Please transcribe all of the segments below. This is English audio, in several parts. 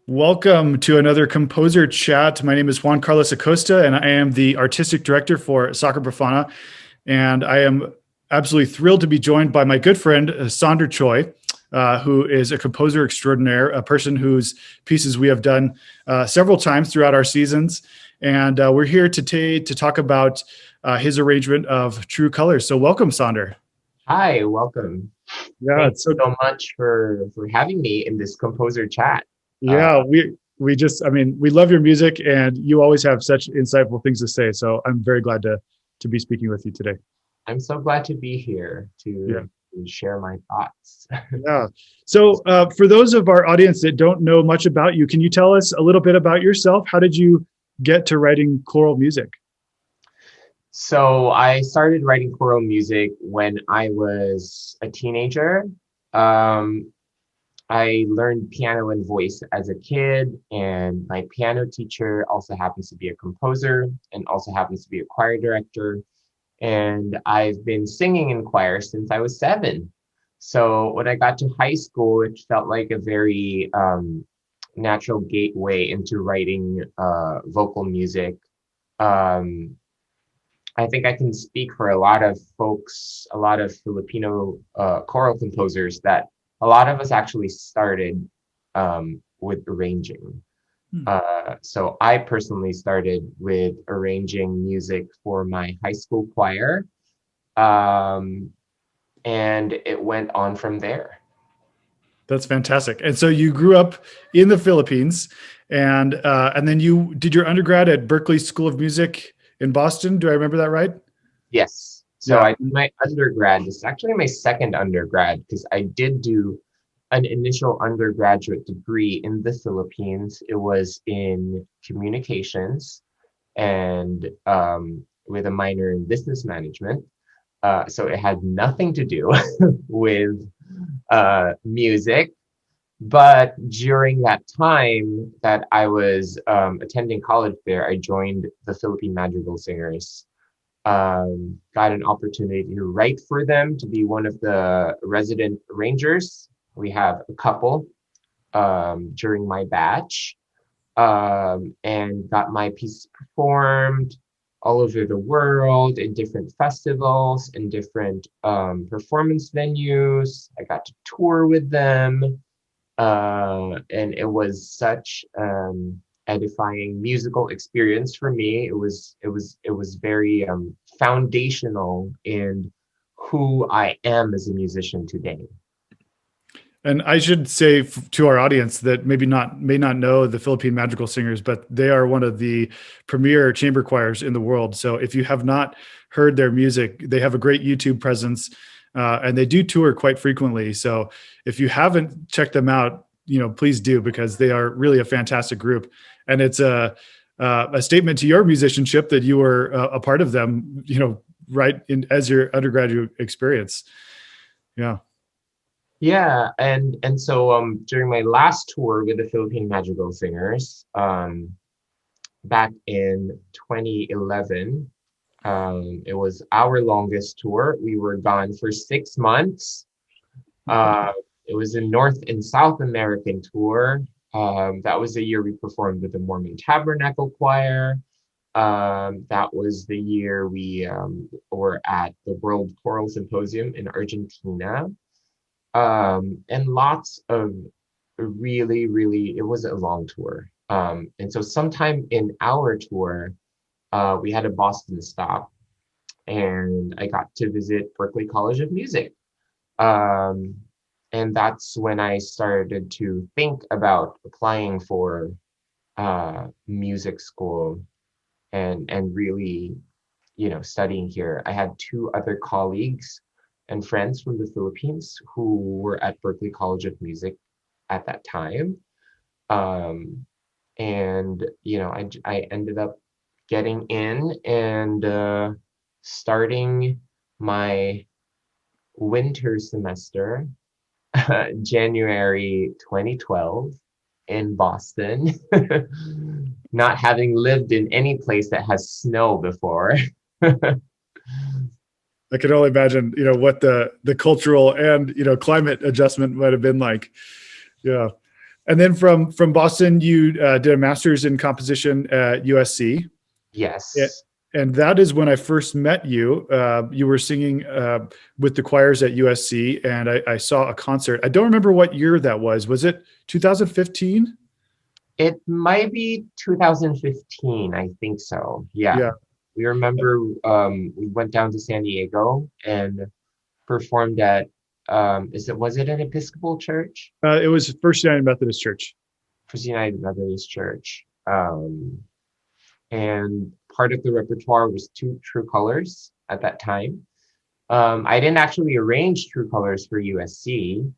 Welcome to another composer chat. My name is Juan Acosta, and I am the artistic director for SACRA PROFANA. And I am absolutely thrilled to be joined by my good friend, Saunder Choi, who is a composer extraordinaire, a person whose pieces we have done several times throughout our seasons. And we're here today to talk about his arrangement of True Colors. So welcome, Saunder. Hi, welcome. Yeah, Thanks it's so so much for having me in this composer chat. Uh, Yeah, we love your music, and you always have such insightful things to say. So I'm very glad to be speaking with you today. I'm so glad to be here Yeah, to share my thoughts. yeah. So for those of our audience that don't know much about you, can you tell us a little bit about yourself? How did you get to writing choral music? So I started writing choral music when I was a teenager. Um, I learned piano and voice as a kid, and my piano teacher also happens to be a composer and also happens to be a choir director. And I've been singing in choir since I was 7. So when I got to high school, it felt like a very natural gateway into writing vocal music. Um, I think I can speak for a lot of folks, a lot of Filipino choral composers, that a lot of us actually started with arranging. Hmm. So I personally started with arranging music for my high school choir, um, and it went on from there. That's fantastic. And so you grew up in the Philippines, and then you did your undergrad at Berklee School of Music in Boston. Do I remember that right? Yes. So Yeah. I did my undergrad. This is actually my second undergrad because I did do an initial undergraduate degree in the Philippines. It was in communications and with a minor in business management. So it had nothing to do with music. But during that time that I was attending college there, I joined the Philippine Madrigal Singers. Got an opportunity to write for them, to be one of the resident arrangers. We have a couple during my batch, and got my piece performed all over the world in different festivals, in different performance venues. I got to tour with them, and it was such edifying musical experience for me. It was very foundational in who I am as a musician today. And I should say to our audience that may not know the Philippine Magical Singers, but they are one of the premier chamber choirs in the world. So if you have not heard their music, they have a great YouTube presence, and they do tour quite frequently. So if you haven't checked them out, please do, because they are really a fantastic group, and it's a statement to your musicianship that you were a part of them. Right in as your undergraduate experience. Yeah. Yeah, and so during my last tour with the Philippine Magical Singers, back in 2011, it was our longest tour. We were gone for 6 months. Uh, it was a North and South American tour. That was the year we performed with the Mormon Tabernacle Choir. That was the year we were at the World Choral Symposium in Argentina. And lots of really, it was a long tour. And so sometime in our tour, we had a Boston stop, and I got to visit Berklee College of Music. Um, and that's when I started to think about applying for music school and really, studying here. I had two other colleagues and friends from the Philippines who were at Berklee College of Music at that time. Um, and I ended up getting in and starting my winter semester, January 2012 in Boston, not having lived in any place that has snow before. I can only imagine, what the cultural and climate adjustment might have been like. Yeah. And then from Boston, you did a master's in composition at USC. Yes. And that is when I first met you. You were singing with the choirs at USC, and I saw a concert. I don't remember what year that was. Was it 2015? It might be 2015, I think so. Yeah. Yeah. We remember we went down to San Diego and performed at was it an Episcopal church? It was First United Methodist Church. First United Methodist Church. And part of the repertoire was two True Colors at that time. I didn't actually arrange True Colors for USC.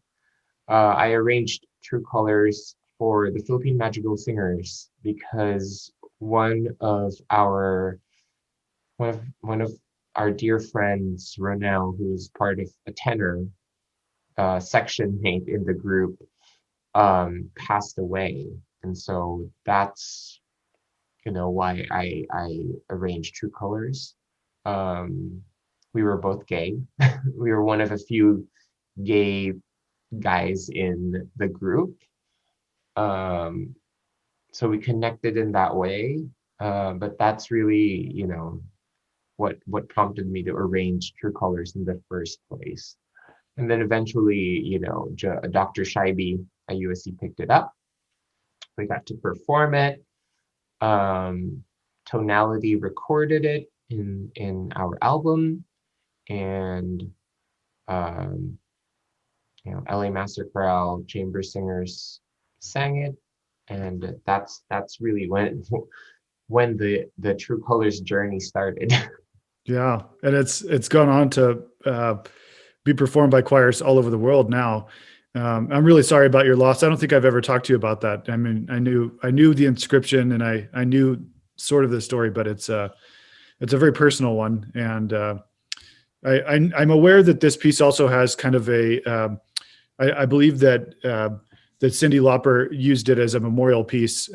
I arranged True Colors for the Philippine Magical Singers because one of our dear friends, Ronell, who's part of a tenor section mate in the group, passed away, and so that's why I arranged True Colors. We were both gay. We were one of a few gay guys in the group. So we connected in that way. But that's really, what prompted me to arrange True Colors in the first place. And then eventually, Dr. Scheibe at USC picked it up. We got to perform it. Tonality recorded it in our album, and LA Master Chorale chamber singers sang it, and that's really when the True Colors journey started. Yeah, and it's gone on to be performed by choirs all over the world now. I'm really sorry about your loss. I don't think I've ever talked to you about that. I mean, I knew the inscription, and I knew sort of the story, but it's a very personal one. And I'm aware that this piece also has kind of I believe that Cyndi Lauper used it as a memorial piece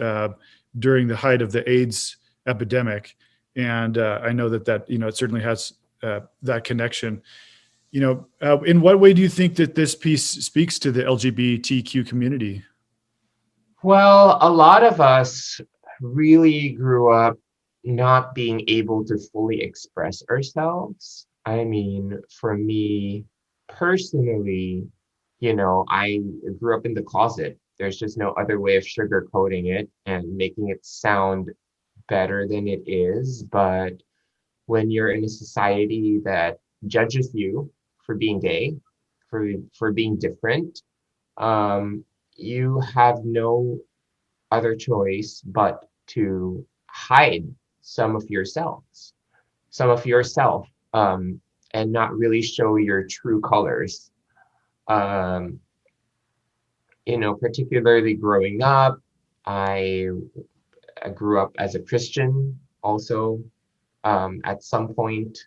during the height of the AIDS epidemic, and I know that it certainly has that connection. In what way do you think that this piece speaks to the LGBTQ community? Well, a lot of us really grew up not being able to fully express ourselves. I mean, for me personally, I grew up in the closet. There's just no other way of sugarcoating it and making it sound better than it is. But when you're in a society that judges you for being gay, for being different, you have no other choice but to hide some of yourselves, some of yourself, and not really show your true colors. Um, Particularly growing up, I, I grew up as a Christian also. At some point,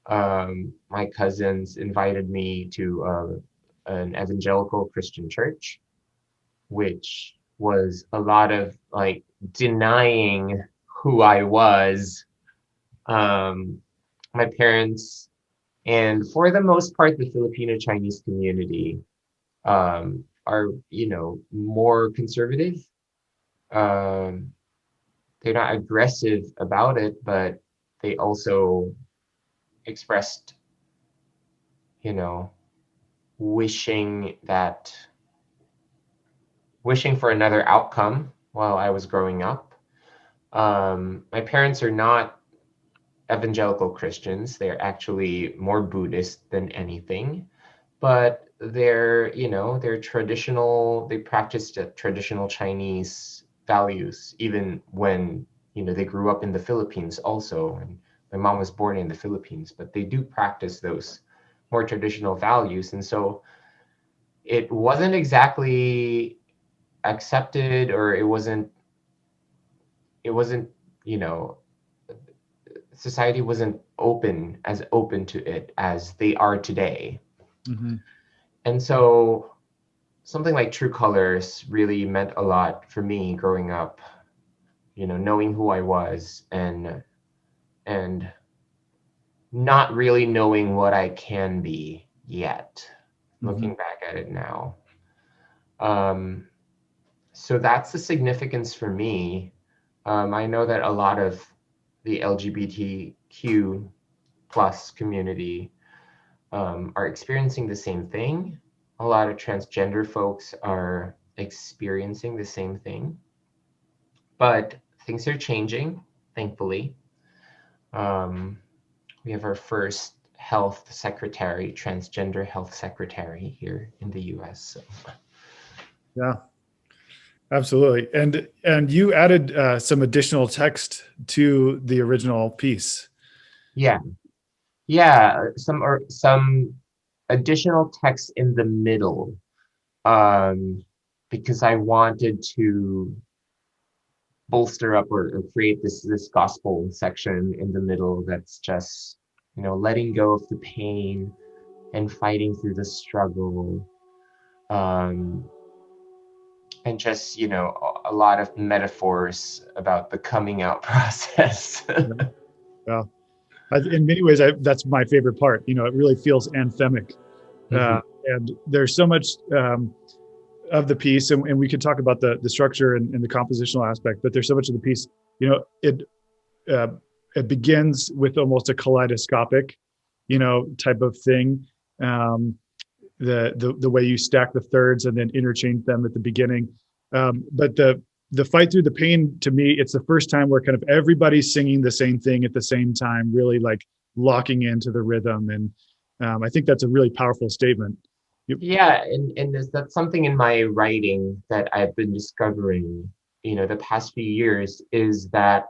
my cousins invited me to an evangelical Christian church, which was a lot of like denying who I was. My parents, and for the most part, the Filipino Chinese community are, more conservative. Um, they're not aggressive about it, but they also expressed, you know, wishing that wishing for another outcome while I was growing up. My parents are not evangelical Christians. They're actually more Buddhist than anything, but they're traditional. They practiced traditional Chinese values, even when, they grew up in the Philippines also. And my mom was born in the Philippines, but they do practice those more traditional values. And so it wasn't exactly accepted, or it wasn't, you know, society wasn't open to it as they are today. Mm-hmm. And so something like True Colors really meant a lot for me growing up, knowing who I was, and not really knowing what I can be yet, Mm-hmm. looking back at it now. Um, So that's the significance for me. I know that a lot of the LGBTQ plus community are experiencing the same thing. A lot of transgender folks are experiencing the same thing, but things are changing, thankfully. Um, we have our first health secretary, transgender health secretary here in the US. So. Yeah, absolutely. And you added some additional text to the original piece. Yeah, yeah, some additional text in the middle, um, because I wanted to bolster up or create this gospel section in the middle that's just, letting go of the pain and fighting through the struggle, um, and just, a lot of metaphors about the coming out process. Yeah. In many ways, that's my favorite part. It really feels anthemic. Mhm. And there's so much of the piece, and we could talk about the structure and the compositional aspect, but there's so much of the piece, it uh, it begins with almost a kaleidoscopic, type of thing. Um, the way you stack the thirds and then interchange them at the beginning. But the fight through the pain, to me, it's the first time where kind of everybody's singing the same thing at the same time, really like locking into the rhythm. And I think that's a really powerful statement. Yeah, and that's something in my writing that I've been discovering, the past few years is that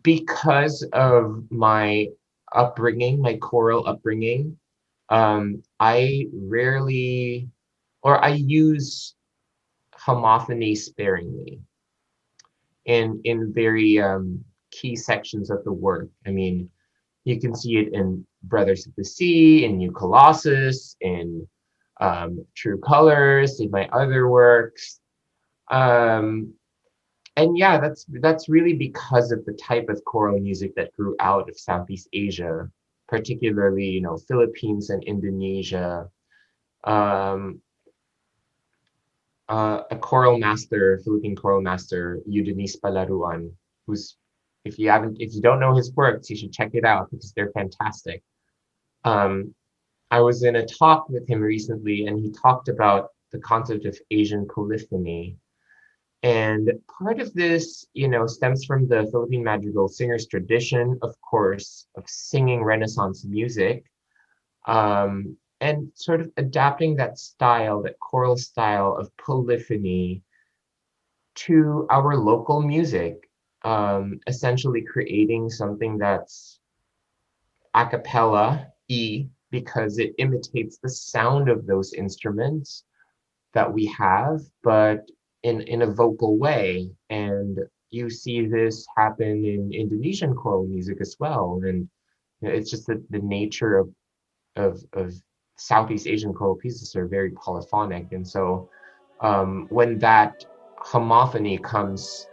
because of my upbringing, my choral upbringing, I rarely or I use homophony sparingly in very key sections of the work. I mean, you can see it in Brothers of the Sea, in New Colossus, in True Colors, in my other works. Um, and yeah, that's really because of the type of choral music that grew out of Southeast Asia, particularly, Philippines and Indonesia. Um, a choral master, Philippine choral master, Eudenis Palaruan, who's if you don't know his works, you should check it out because they're fantastic. Um, I was in a talk with him recently, and he talked about the concept of Asian polyphony. And part of this, stems from the Philippine madrigal singers tradition, of course, of singing Renaissance music, and sort of adapting that style, that choral style of polyphony to our local music, essentially creating something that's a cappella E because it imitates the sound of those instruments that we have, but in a vocal way. And you see this happen in Indonesian choral music as well. And it's just the nature of Southeast Asian choral pieces are very polyphonic. And so when that homophony comes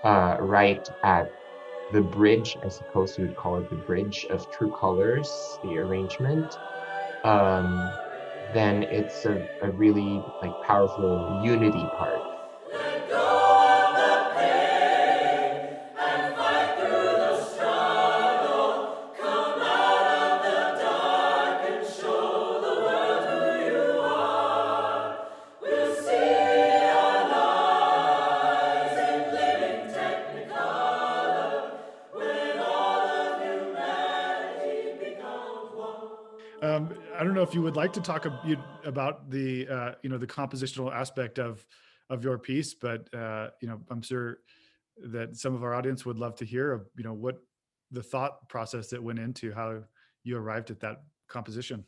right at the bridge, I suppose you would call it the bridge of True Colors, the arrangement, um, then it's a really like powerful unity part. Let go of the pain and fight through the struggle. Come out of the dark and show the world who you are. We'll see our lives in living technicolor when all of humanity becomes one. I don't know if you would like to talk about the the compositional aspect of your piece, but I'm sure that some of our audience would love to hear of what the thought process that went into how you arrived at that composition.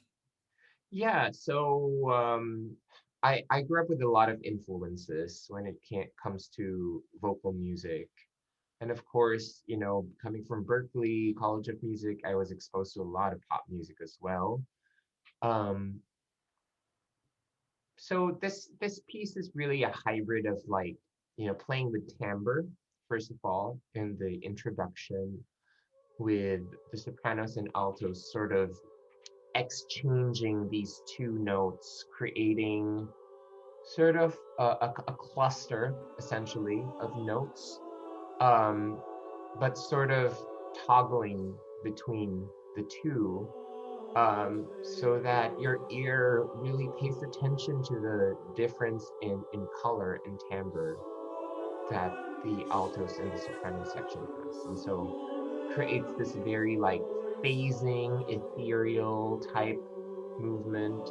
Yeah, so I grew up with a lot of influences when it comes to vocal music. And of course, coming from Berkeley College of Music, I was exposed to a lot of pop music as well. Um, so this piece is really a hybrid of like, playing with timbre, first of all, in the introduction with the sopranos and altos sort of exchanging these two notes, creating sort of a cluster essentially of notes, um, but sort of toggling between the two, so that your ear really pays attention to the difference in color and timbre that the altos and the soprano section has. And so creates this very like phasing, ethereal type movement.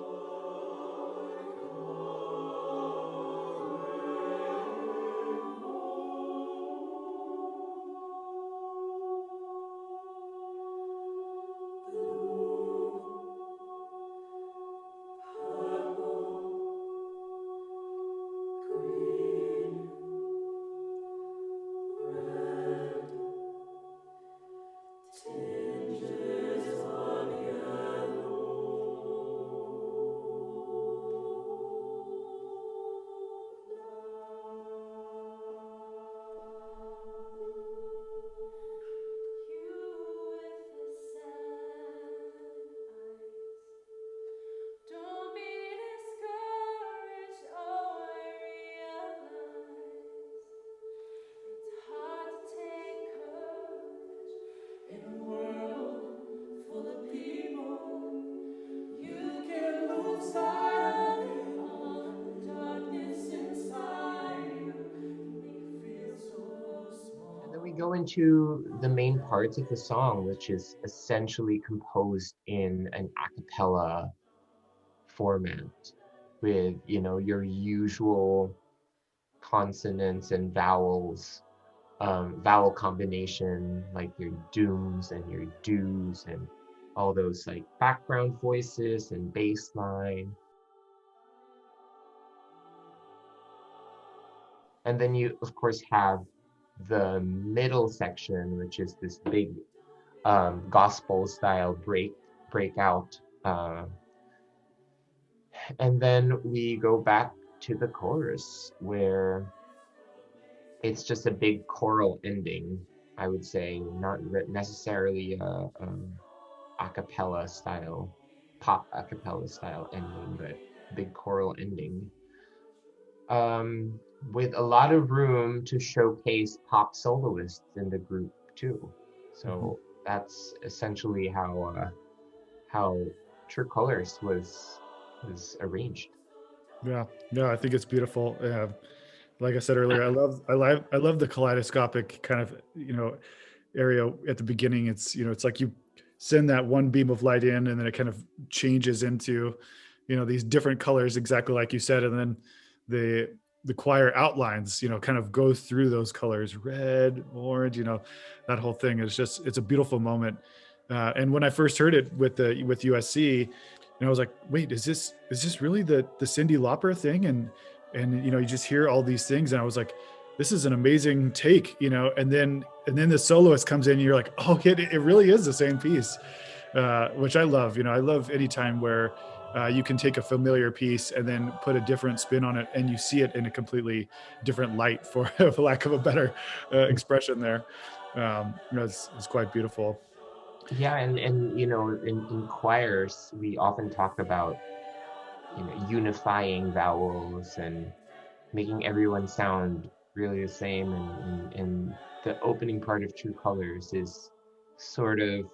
And then we go into the main parts of the song, which is essentially composed in an a cappella format with, you know, your usual consonants and vowels, vowel combination, like your dooms and your doos and all those like background voices and bass line. And then you, of course, have the middle section, which is this big gospel style breakout. And then we go back to the chorus where it's just a big choral ending, I would say, not necessarily a cappella style, pop a cappella style ending, but big choral ending. With a lot of room to showcase pop soloists in the group too. So that's essentially how True Colors was arranged. Yeah, no, I think it's beautiful. Like I said earlier, I love the kaleidoscopic kind of, you know, area at the beginning. It's, you know, it's like you send that one beam of light in and then it kind of changes into, you know, these different colors, exactly like you said. And then the choir outlines, you know, kind of go through those colors, red, orange, you know, that whole thing is just, it's a beautiful moment. And when I first heard it with USC, and I was like, wait, is this really the Cyndi Lauper thing? And you know, you just hear all these things, and I was like, this is an amazing take, you know. And then the soloist comes in, and you're like, oh, it really is the same piece, which I love. You know, I love any time where you can take a familiar piece and then put a different spin on it, and you see it in a completely different light, for lack of a better expression there. You know, it's quite beautiful. Yeah, and you know, in choirs, we often talk about, you know, unifying vowels and making everyone sound really the same. And the opening part of True Colors is sort of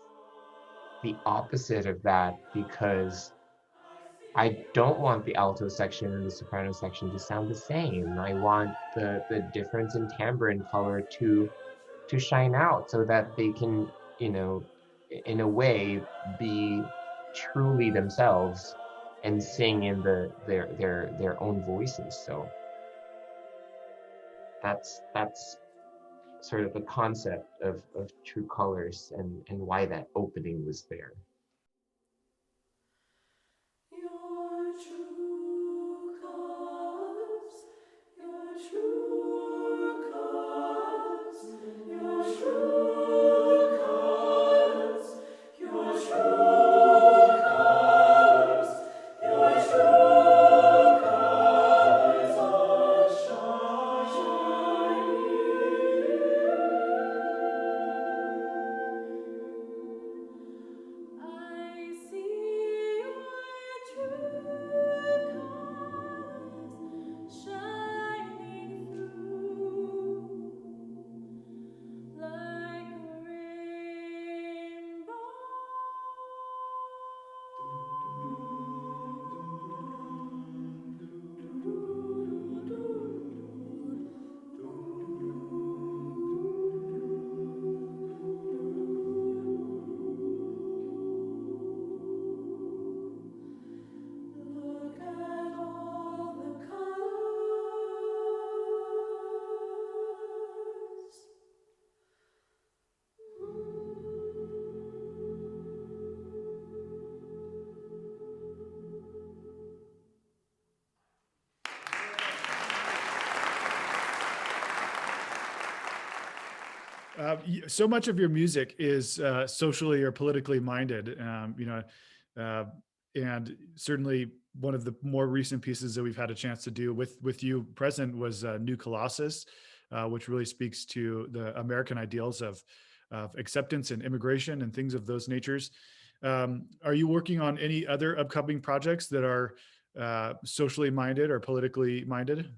the opposite of that, because I don't want the alto section and the soprano section to sound the same. I want the difference in timbre and color to shine out so that they can, you know, in a way, be truly themselves and sing in their own voices. So that's sort of the concept of True Colors, and why that opening was there. Your true colors, your true colors, your true colors, your true colors, your true colors are shining. So much of your music is socially or politically minded, uh, and certainly one of the more recent pieces that we've had a chance to do with you present was New Colossus, which really speaks to the American ideals of acceptance and immigration and things of those natures. Are you working on any other upcoming projects that are socially minded or politically minded?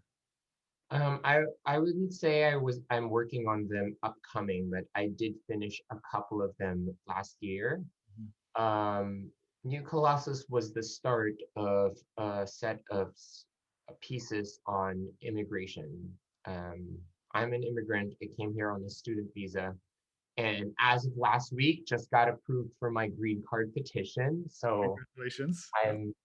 I wouldn't say I'm working on them upcoming, but I did finish a couple of them last year. Um, New Colossus was the start of a set of pieces on immigration. I'm an immigrant. I came here on a student visa, and as of last week, just got approved for my green card petition. So Congratulations.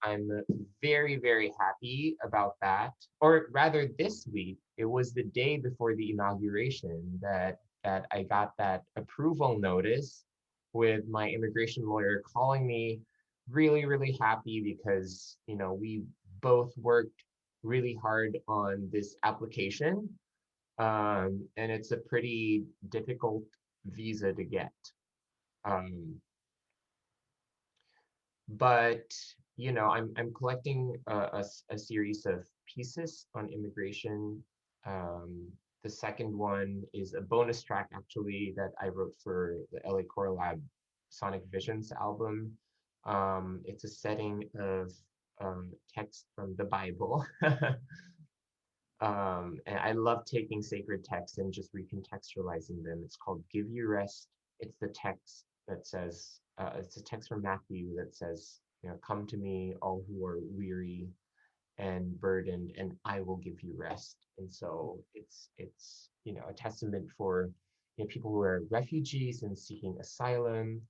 I'm very, very happy about that. Or rather, this week, it was the day before the inauguration that I got that approval notice with my immigration lawyer calling me really, really happy because, we both worked really hard on this application. And it's a pretty difficult visa to get. Um, but I'm collecting a series of pieces on immigration. The second one is a bonus track actually that I wrote for the LA Choral Lab Sonic Visions album. It's a setting of text from the Bible. And I love taking sacred texts and just recontextualizing them. It's called Give You Rest. It's the text that says, it's a text from Matthew that says, come to me, all who are weary and burdened, and I will give you rest. And so it's a testament for people who are refugees and seeking asylum.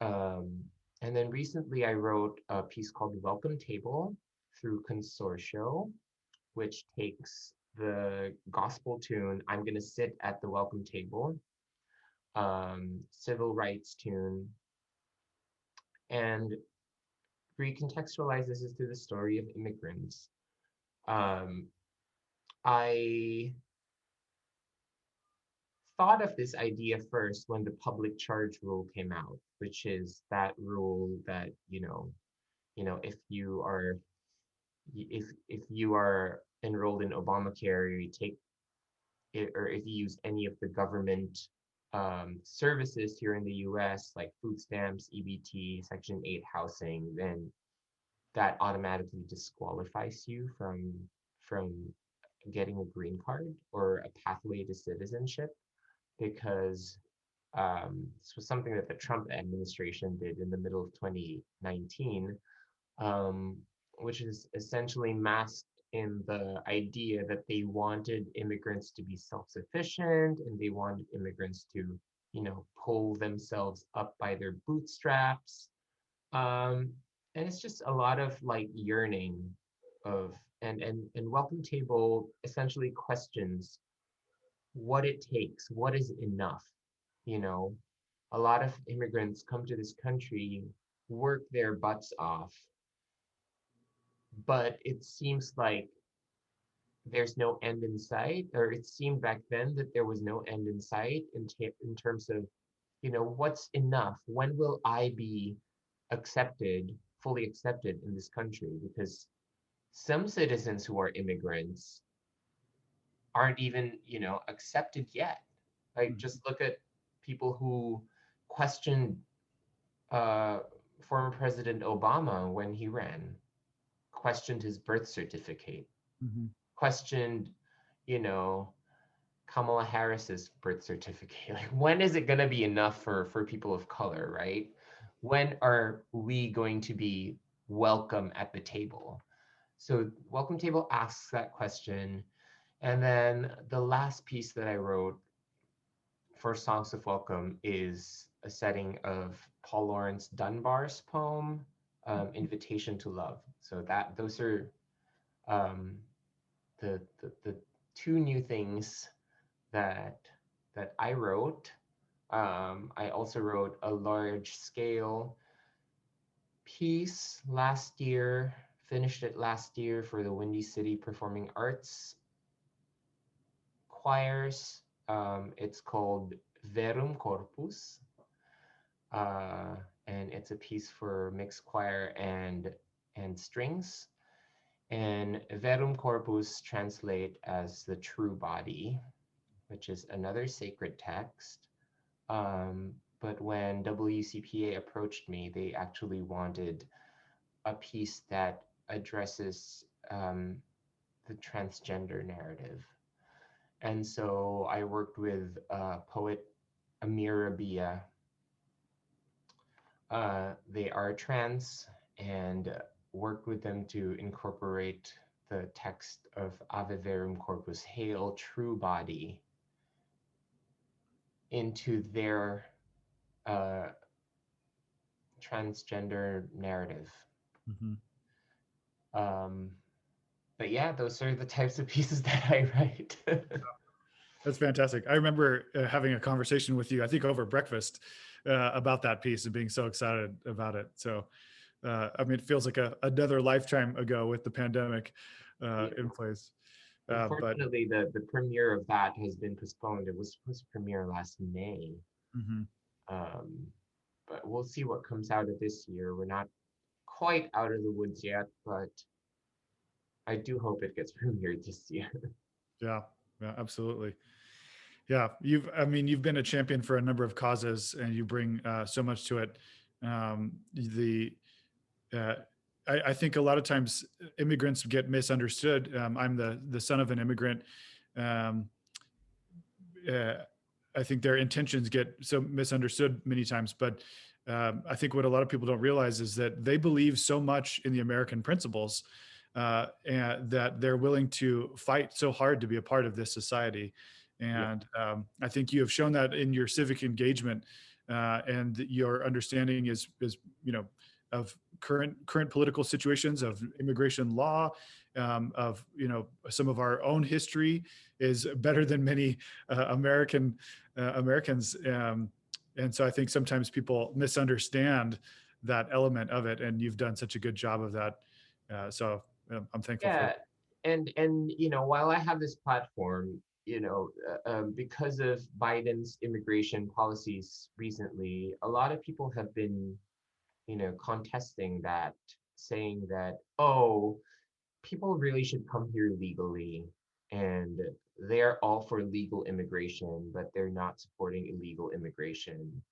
Um, and then recently I wrote a piece called Welcome Table through Consortio, which takes the gospel tune, I'm going to sit at the welcome table, civil rights tune, and recontextualizes this through the story of immigrants. Um, I thought of this idea first when the public charge rule came out, which is that rule that, if you are if you are enrolled in Obamacare, you take it, or if you use any of the government services here in the US, like food stamps, EBT, Section 8 housing, then that automatically disqualifies you from getting a green card or a pathway to citizenship, because this was something that the Trump administration did in the middle of 2019, um, which is essentially masked in the idea that they wanted immigrants to be self-sufficient and they wanted immigrants to, pull themselves up by their bootstraps. And it's just a lot of like yearning of and Welcome Table essentially questions what it takes, what is enough, you know. A lot of immigrants come to this country, work their butts off, but it seems like there's no end in sight, or it seemed back then that there was no end in sight in terms of, what's enough? When will I be accepted, fully accepted in this country? Because some citizens who are immigrants aren't even, accepted yet. Like just look at people who questioned uh, former President Obama when he ran, questioned his birth certificate, Mhm. questioned, you know, Kamala Harris's birth certificate. Like, when is it going to be enough for people of color, right? When are we going to be welcome at the table? So Welcome Table asks that question. And then the last piece that I wrote for Songs of Welcome is a setting of Paul Laurence Dunbar's poem, Invitation to Love. So those are um, the two new things that I wrote. I also wrote a large scale piece last year, finished it last year for the Windy City Performing Arts Choirs. It's called Verum Corpus, and it's a piece for mixed choir and strings. And Verum Corpus translate as the true body, which is another sacred text. But when WCPA approached me, they actually wanted a piece that addresses the transgender narrative. And so I worked with poet Amir Rabia. They are trans, and worked with them to incorporate the text of Ave Verum Corpus, Hail True Body, into their transgender narrative. Mhm. But yeah, those are the types of pieces that I write. That's fantastic. I remember having a conversation with you, I think over breakfast, about that piece and being so excited about it. So, I mean, it feels like another lifetime ago with the pandemic in place. But Unfortunately, the premiere of that has been postponed. It was supposed to premiere last May. mhm. Um, but we'll see what comes out of this year. We're not quite out of the woods yet, but I do hope it gets premiered this year. Yeah, yeah, absolutely. Yeah, I mean, you've been a champion for a number of causes, and you bring so much to it. The uh, I think a lot of times immigrants get misunderstood. I'm the son of an immigrant. Um, uh, I think their intentions get so misunderstood many times, but I think what a lot of people don't realize is that they believe so much in the American principles, and that they're willing to fight so hard to be a part of this society. Yeah, And I think you have shown that in your civic engagement, and your understanding is of current political situations, of immigration law, of some of our own history is better than many Americans. And so I think sometimes people misunderstand that element of it, and you've done such a good job of that. So I'm thankful for yeah, that. and while I have this platform, because of Biden's immigration policies recently, a lot of people have been, contesting that, saying that, oh, people really should come here legally, and they're all for legal immigration, but they're not supporting illegal immigration.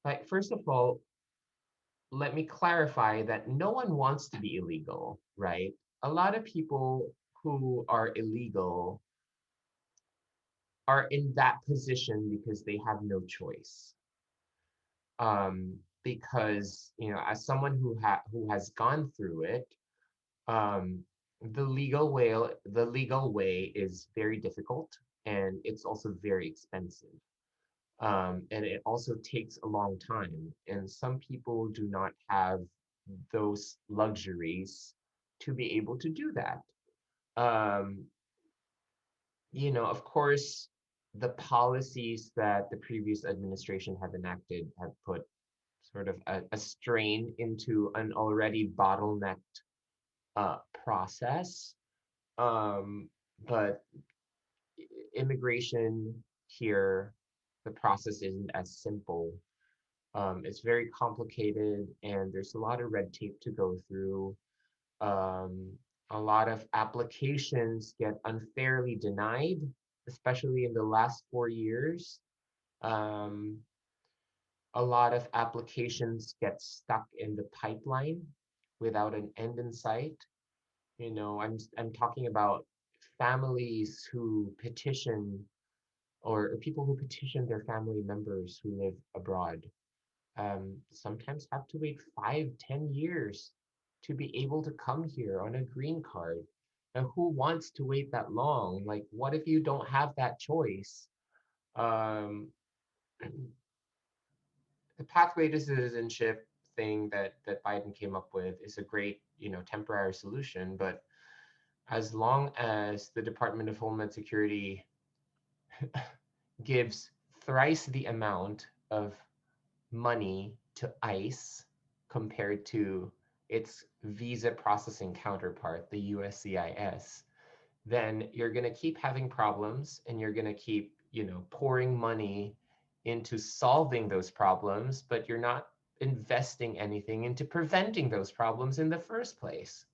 Like, first of all, let me clarify that no one wants to be illegal, right? A lot of people who are illegal are in that position because they have no choice. Because as someone who has gone through it, um, the legal way is very difficult, and it's also very expensive. And it also takes a long time. And some people do not have those luxuries to be able to do that. Um, of course, the policies that the previous administration have enacted have put sort of a strain into an already bottlenecked process. But immigration here, the process isn't as simple. It's very complicated, and there's a lot of red tape to go through. Um, a lot of applications get unfairly denied, especially in the last 4 years. Um, a lot of applications get stuck in the pipeline without an end in sight. I'm talking about families who petition, or people who petition their family members who live abroad, sometimes have to wait 5, 10 years to be able to come here on a green card. And who wants to wait that long? Like, what if you don't have that choice? Um, the pathway to citizenship thing that Biden came up with is a great, temporary solution, but as long as the Department of Homeland Security gives thrice the amount of money to ICE compared to its visa processing counterpart, the USCIS, then you're going to keep having problems, and you're going to keep, pouring money into solving those problems, but you're not investing anything into preventing those problems in the first place.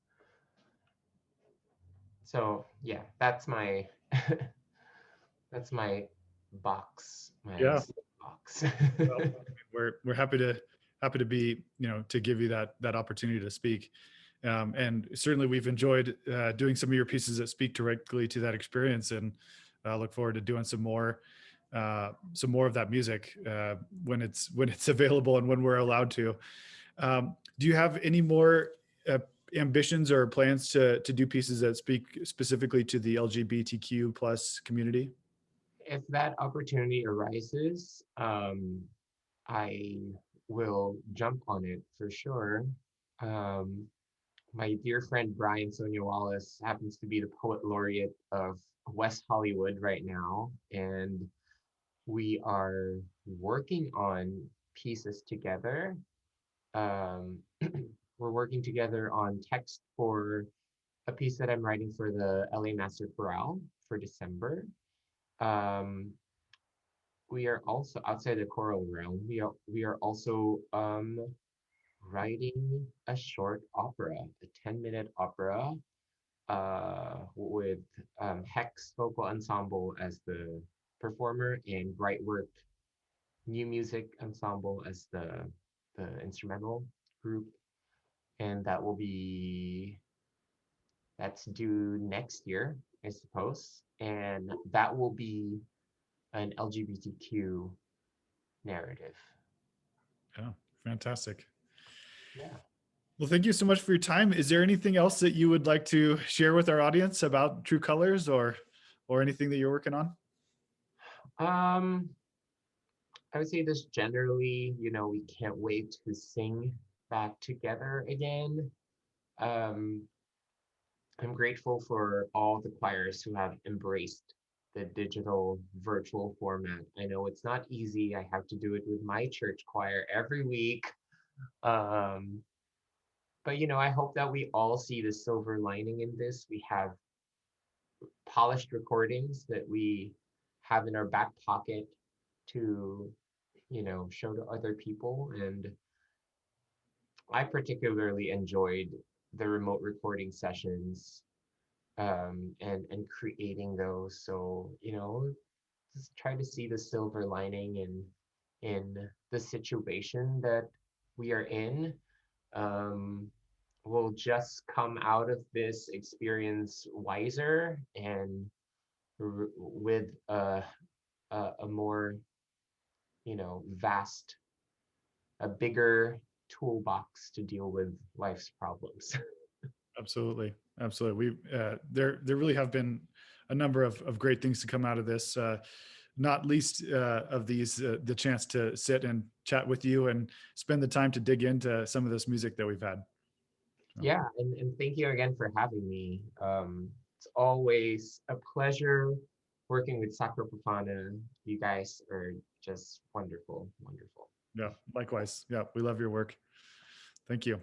So yeah, that's my that's my box, Yeah. box. Well, we're happy to be, to give you that opportunity to speak. And certainly we've enjoyed doing some of your pieces that speak directly to that experience, and look forward to doing some more of that music when it's available and when we're allowed to. Do you have any more ambitions or plans to do pieces that speak specifically to the LGBTQ plus community? If that opportunity arises, I will jump on it for sure. Um, my dear friend Brian Sonia Wallace happens to be the poet laureate of West Hollywood right now, and we are working on pieces together. Um, we're working together on text for a piece that I'm writing for the LA Master Choral for December. Um, we are also outside the choral realm. We are also writing a short opera, a 10-minute opera with Hex Vocal Ensemble as the performer and Brightwork New Music Ensemble as the instrumental group. And that's due next year, I suppose. And that will be an LGBTQ narrative. Yeah, fantastic. Yeah. Well, thank you so much for your time. Is there anything else that you would like to share with our audience about True Colors, or anything that you're working on? Um, I would say this generally, we can't wait to sing back together again. Um, I'm grateful for all the choirs who have embraced the digital virtual format. I know it's not easy. I have to do it with my church choir every week. Um, but I hope that we all see the silver lining in this. We have polished recordings that we have in our back pocket to, show to other people. And I particularly enjoyed the remote recording sessions and creating those. So, just try to see the silver lining in the situation that we are in. Um, we'll just come out of this experience wiser and with a more, vast, a bigger toolbox to deal with life's problems. Absolutely. Absolutely. There really have been a number of great things to come out of this, not least of these, the chance to sit and chat with you and spend the time to dig into some of this music that we've had. So, Yeah, and thank you again for having me. It's always a pleasure working with SACRA PROFANA. You guys are just wonderful, wonderful. yeah, likewise. Yeah, we love your work. Thank you.